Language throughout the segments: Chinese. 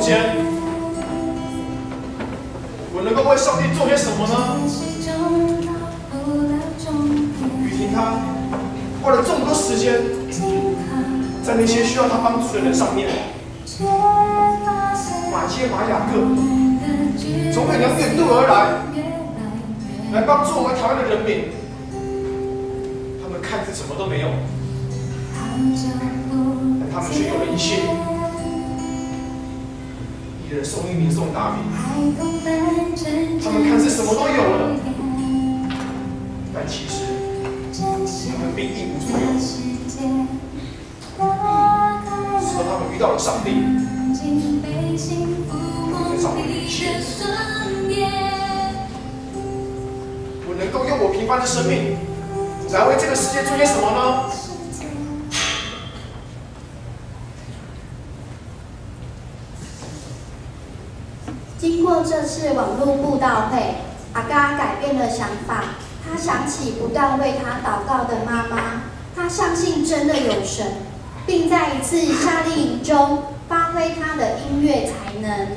间，我能够为上帝做些什么呢？雨婷她花了这么多时间在那些需要她帮助的人上面，马街、马雅各从很远路而来帮助我们台湾的人民。他们看似什么都没有，但他们却有了一切。一人送一名送达名，他们看似什么都有了，但其实他们并一无所有。直到他们遇到了上帝，才找回了一切。我能够用我平凡的生命来为这个世界做些什么呢？经过这次网络布道会，阿嘎改变了想法。他想起不断为他祷告的妈妈，他相信真的有神，并在一次夏令营中发挥他的音乐才能。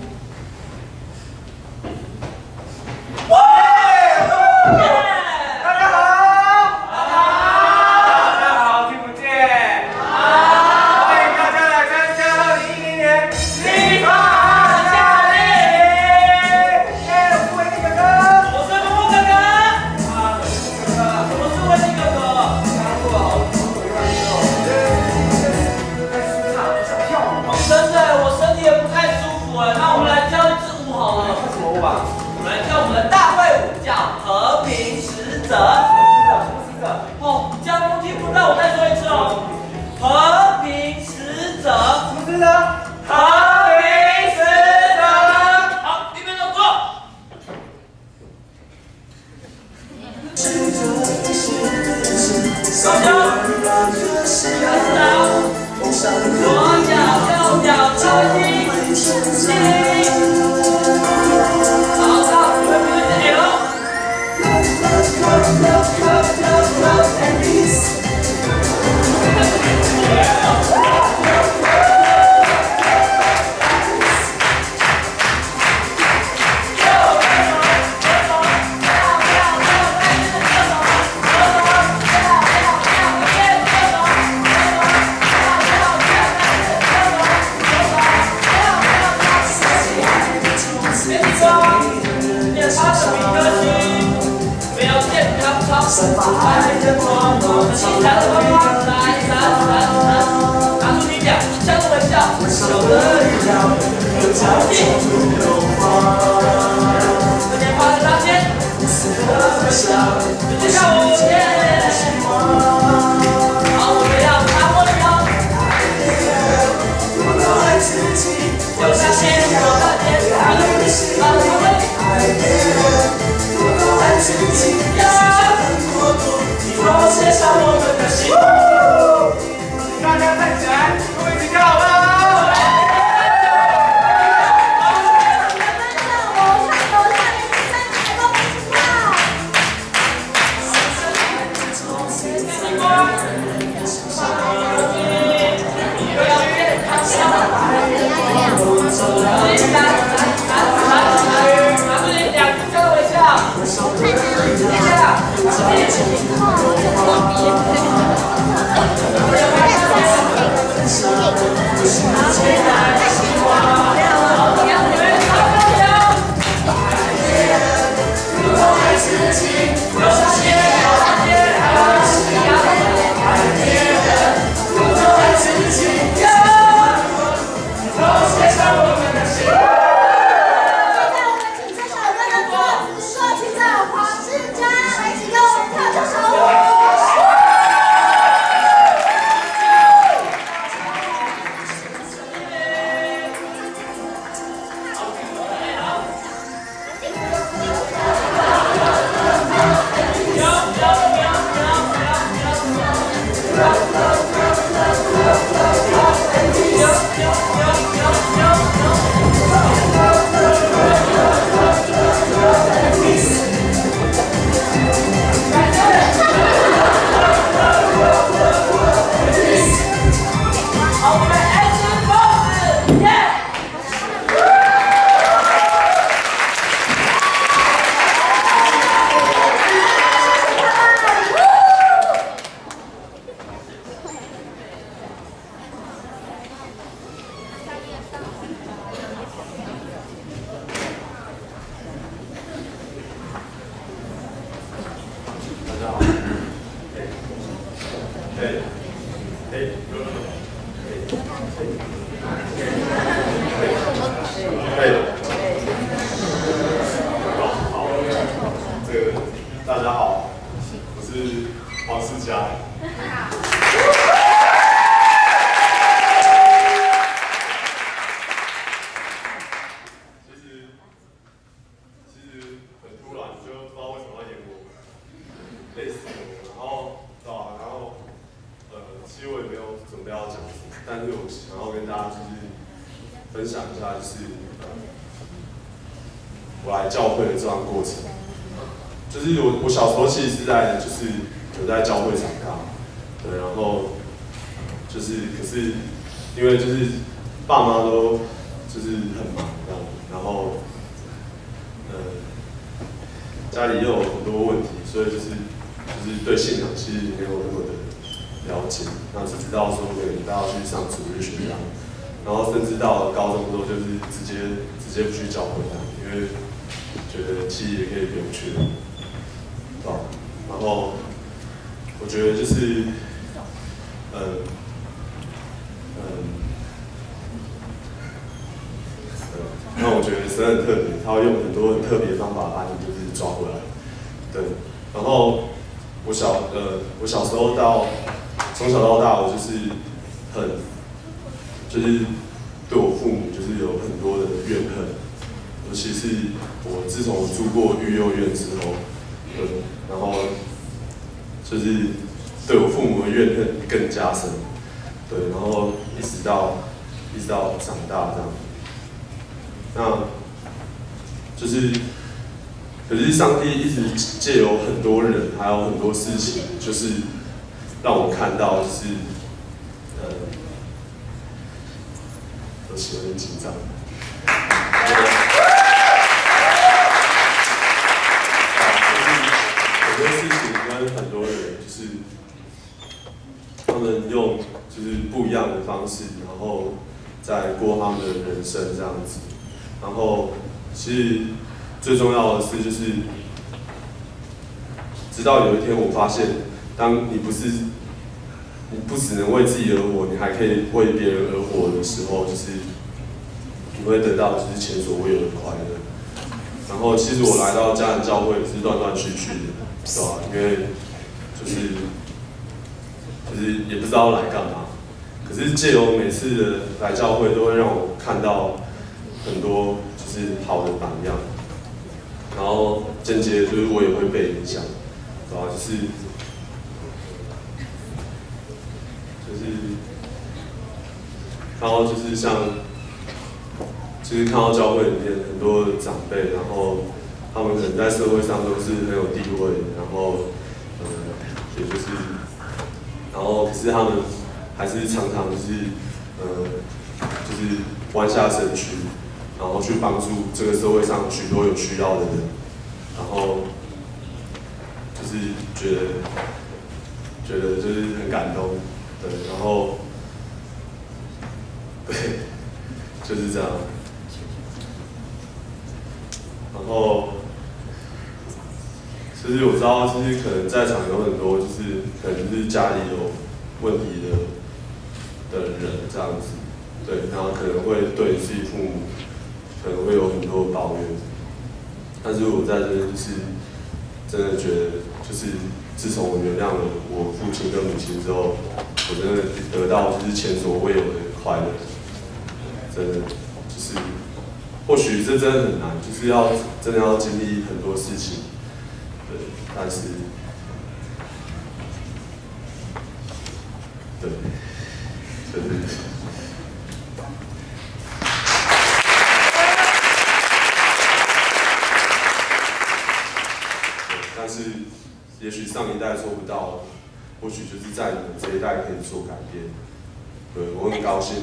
耶！分享一下，就是我来教会的这段过程。就是我小时候其实是有在教会长大，对，然后可是因为爸妈都很忙这样，然后家里又有很多问题，所以对信仰其实没有那么的了解，那只知道说每年都要去上主日学这样，然后甚至到了高中之后直接不去教会这样，因为觉得其实也可以不用去了，对吧？然后我觉得那我觉得神很特别，他会用很多很特别的方法把你抓回来，对。然后我小时候从小到大，我对我父母有很多的怨恨，尤其是我自从住过育幼院之后，然后对我父母的怨恨更加深，对，然后一直到长大这样。那可是上帝一直借由很多人，还有很多事情，让我看到，有点紧张。很多事情跟很多人，他们用不一样的方式，然后在过他们的人生这样子。然后其实最重要的是，直到有一天我发现，当你不只能为自己而活，你还可以为别人而活的时候，你会得到前所未有的快乐。然后其实我来到家人教会是断断续续的，对吧？因为也不知道来干嘛。可是借由每次的来教会，都会让我看到很多好的榜样，然后间接我也会被影响，对吧？然后像看到教会里面很多的长辈，然后他们可能在社会上都是很有地位，然后然后可是他们还是常常弯下身躯，然后去帮助这个社会上许多有需要的人，然后觉得很感动，对，然后对，这样，然后我知道可能在场有很多可能家里有问题的人这样子，对，然后可能会对自己父母可能会有很多抱怨，但是我在这边真的觉得自从我原谅了我父亲跟母亲之后，我真的得到前所未有的快乐，真的或许这真的很难，真的要经历很多事情，对，但是对，但是也许上一代做不到，或许在你们这一代可以做改变。对，我很高兴，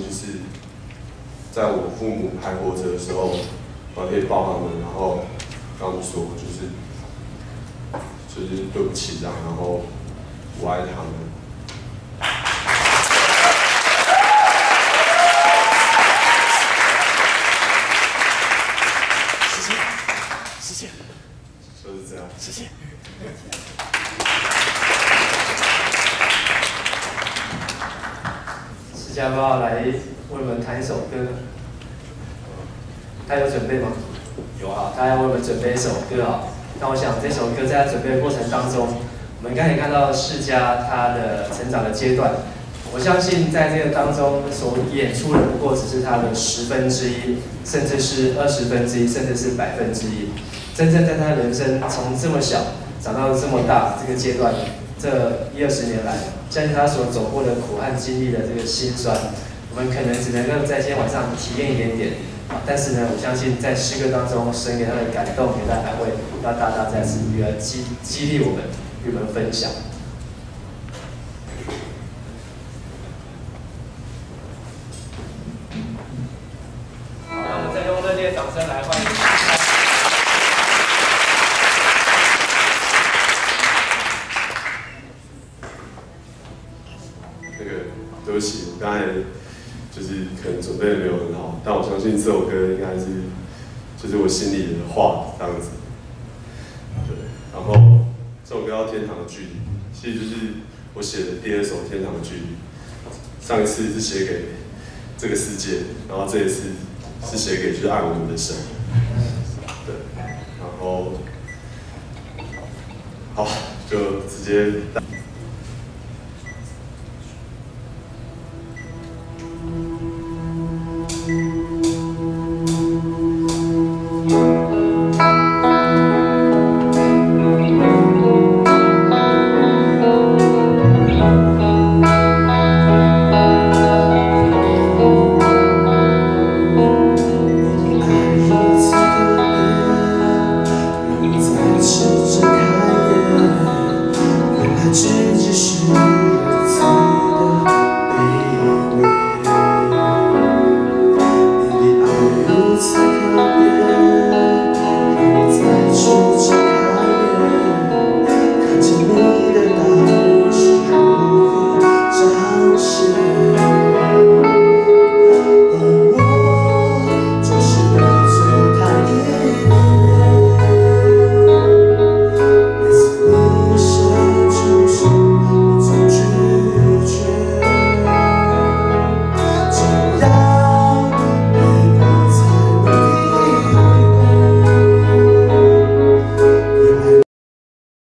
在我父母还活着的时候，我还可以抱他们，然后跟他们说，对不起这样，然后我爱他们。谢谢，就是这样，谢谢。释迦爸来为我们弹一首歌，他有准备吗？有啊，他要为我们准备一首歌啊。那我想这首歌在他准备的过程当中，我们应该可以看到释迦他的成长的阶段。我相信在这个当中所演出的不过只是他的1/10，甚至是1/20，甚至是100%。真正在他人生从这么小长到这么大这个阶段，这10-20年来，相信他所走过的苦和经历的这个辛酸，我们可能只能够在今天晚上体验一点点，但是呢，我相信在诗歌当中，神给他的感动，给他的安慰，要大大再次激励我们，与我们分享。好，那我们再用热烈的掌声来欢迎。对不起，我刚才就是可能准备的没有很好，但我相信这首歌应该是就是我心里的话这样子。对，然后这首歌叫《天堂的距离》，其实就是我写的第2首《天堂的距离》。上一次是写给这个世界，然后这一次是写给就是爱我们的神。对，然后好就直接。